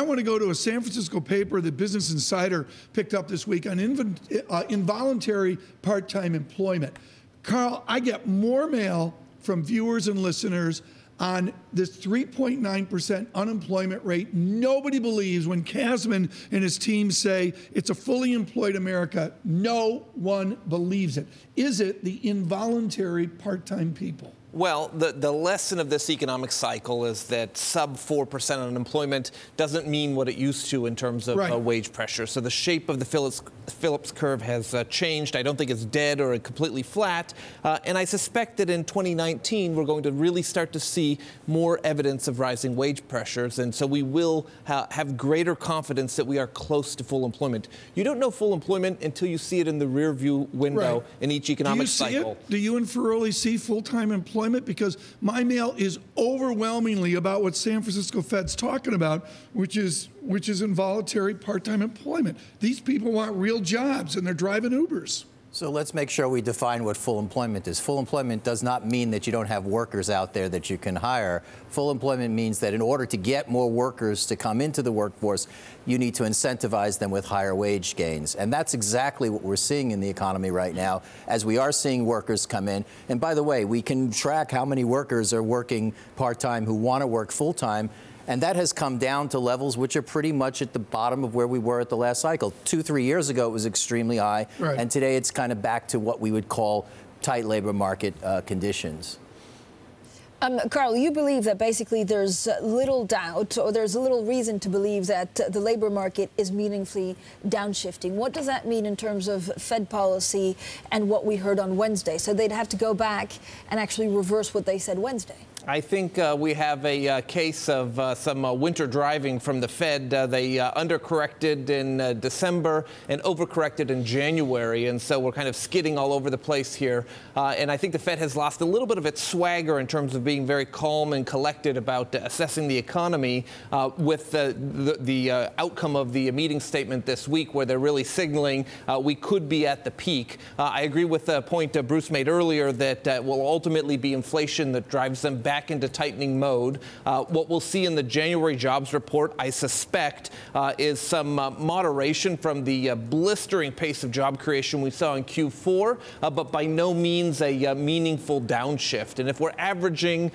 I want to go to a San Francisco paper that Business Insider picked up this week on involuntary part-time employment. Carl, I get more mail from viewers and listeners on this 3.9% unemployment rate. Nobody believes when Kasman and his team say it's a fully employed America. No one believes it. Is it the involuntary part-time people? Well, the lesson of this economic cycle is that sub 4% unemployment doesn't mean what it used to in terms of wage pressure. So the shape of the Phillips curve has changed. I don't think it's dead or completely flat. And I suspect that in 2019, we're going to really start to see more evidence of rising wage pressures. And so we will have greater confidence that we are close to full employment. You don't know full employment until you see it in the rearview window in each economic cycle. Do you and Ferroli see full-time employment? Because my mail is overwhelmingly about what San Francisco Fed's talking about, which is involuntary part-time employment. These people want real jobs, and they're driving Ubers. So let's make sure we define what full employment is. Full employment does not mean that you don't have workers out there that you can hire. Full employment means that in order to get more workers to come into the workforce, you need to incentivize them with higher wage gains. And that's exactly what we're seeing in the economy right now, as we are seeing workers come in. And by the way, we can track how many workers are working part-time who want to work full-time. And that has come down to levels which are pretty much at the bottom of where we were at the last cycle. 2-3 years ago, it was extremely high. And today it's kind of back to what we would call tight labor market conditions. Carl, you believe that basically there's little doubt, or there's a little reason to believe that the labor market is meaningfully downshifting. What does that mean in terms of Fed policy and what we heard on Wednesday? So they'd have to go back and actually reverse what they said Wednesday. I think we have a case of some winter driving from the Fed. They undercorrected in December and overcorrected in January, and so we're kind of skidding all over the place here. And I think the Fed has lost a little bit of its swagger in terms of being very calm and collected about assessing the economy with the outcome of the meeting statement this week, where they're really signaling we could be at the peak. I agree with the point Bruce made earlier that will ultimately be inflation that drives them back into tightening mode. What we'll see in the January jobs report, I suspect, is some moderation from the blistering pace of job creation we saw in Q4, but by no means a meaningful downshift. And if we're averaging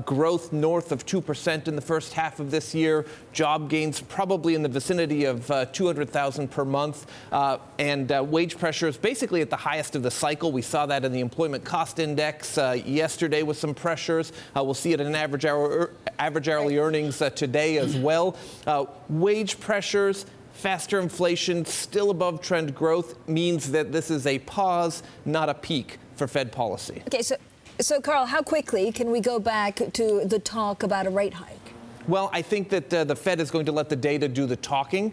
growth north of 2% in the first half of this year, job gains probably in the vicinity of 200,000 per month, and wage pressure is basically at the highest of the cycle. We saw that in the employment cost index yesterday with some pressures. We'll see it in average hourly earnings today as well. Wage pressures, faster inflation, still above trend growth means that this is a pause, not a peak for Fed policy. Okay, so Carl, how quickly can we go back to the talk about a rate hike? Well, I think that the Fed is going to let the data do the talking.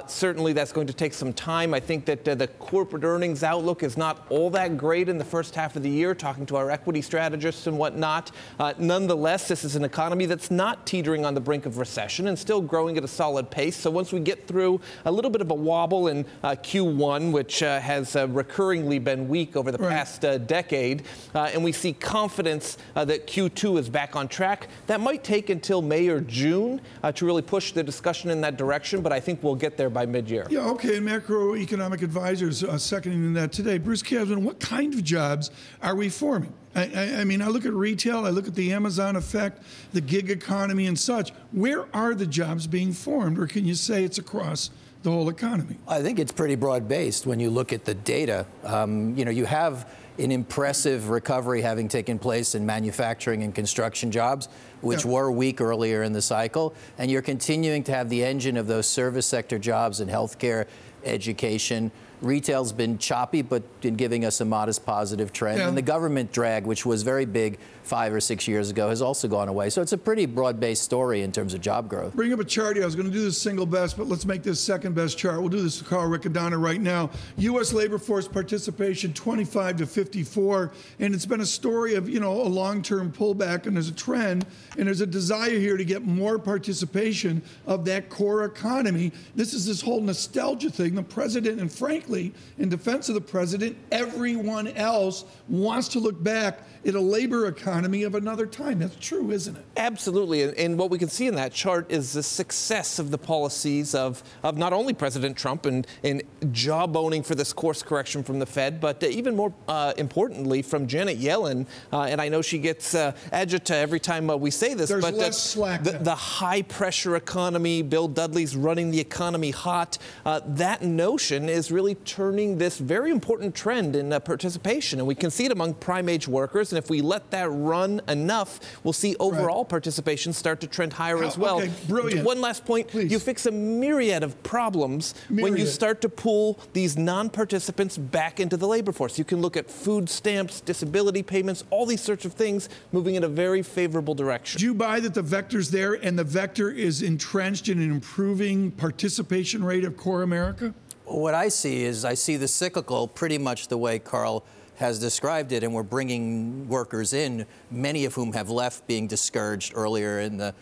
Certainly, that's going to take some time. I think that the corporate earnings outlook is not all that great in the first half of the year, talking to our equity strategists and whatnot. Nonetheless, this is an economy that's not teetering on the brink of recession and still growing at a solid pace. So once we get through a little bit of a wobble in Q1, which has recurringly been weak over the past decade, and we see confidence that Q2 is back on track, that might take until May or June to really push the discussion in that direction, but I think we'll get there by mid-year. Yeah, okay, macroeconomic advisors seconding that today. Bruce Kasman, what kind of jobs are we forming? I mean, I look at retail, I look at the Amazon effect, the gig economy and such. Where are the jobs being formed, or can you say it's across the whole economy? I think it's pretty broad-based when you look at the data. You know, you have an impressive recovery having taken place in manufacturing and construction jobs, which were weak earlier in the cycle. And you're continuing to have the engine of those service sector jobs in healthcare, education. Retail's been choppy, but been giving us a modest positive trend. And the government drag, which was very big 5 or 6 years ago, has also gone away. So it's a pretty broad-based story in terms of job growth. Bring up a chart here. I was going to do this single best, but let's make this second best chart. We'll do this to Carl Riccadonna right now. U.S. labor force participation 25 to 54, and it's been a story of, you know, a long-term pullback, and there's a trend, and there's a desire here to get more participation of that core economy. This is this whole nostalgia thing. The president, and frankly, frankly, in defense of the president, everyone else wants to look back at a labor economy of another time. That's true, isn't it? Absolutely. And what we can see in that chart is the success of the policies of not only President Trump and jawboning for this course correction from the Fed, but even more importantly from Janet Yellen. And I know she gets agita every time we say this. There's but less slack. The high-pressure economy, Bill Dudley's running the economy hot, that notion is really turning this very important trend in participation. And we can see it among prime-age workers. And if we let that run enough, we'll see overall participation start to trend higher as well. Okay, brilliant. One last point. Please. You fix a myriad of problems when you start to pull these non-participants back into the labor force. You can look at food stamps, disability payments, all these sorts of things moving in a very favorable direction. Do you buy that the vector's there and the vector is entrenched in an improving participation rate of core America? What I see is I see the cyclical pretty much the way Carl has described it, and we're bringing workers in, many of whom have left being discouraged earlier in the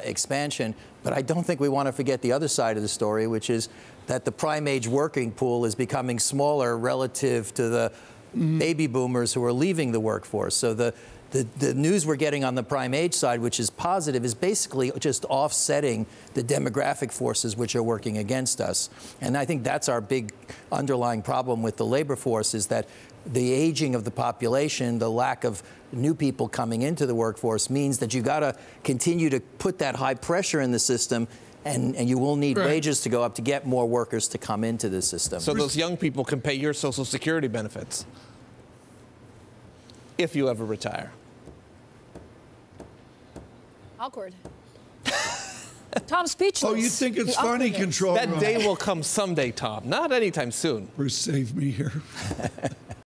expansion. But I don't think we want to forget the other side of the story, which is that the prime age working pool is becoming smaller relative to the baby boomers who are leaving the workforce. So the news we're getting on the prime age side, which is positive, is basically just offsetting the demographic forces which are working against us. And I think that's our big underlying problem with the labor force, is that the aging of the population, the lack of new people coming into the workforce, means that you got to continue to put that high pressure in the system, and you will need wages to go up to get more workers to come into the system. So those young people can pay your Social Security benefits if you ever retire. Awkward. Tom, speechless. Oh, you think it's funny, control room? That day will come someday, Tom. Not anytime soon. Bruce, save me here.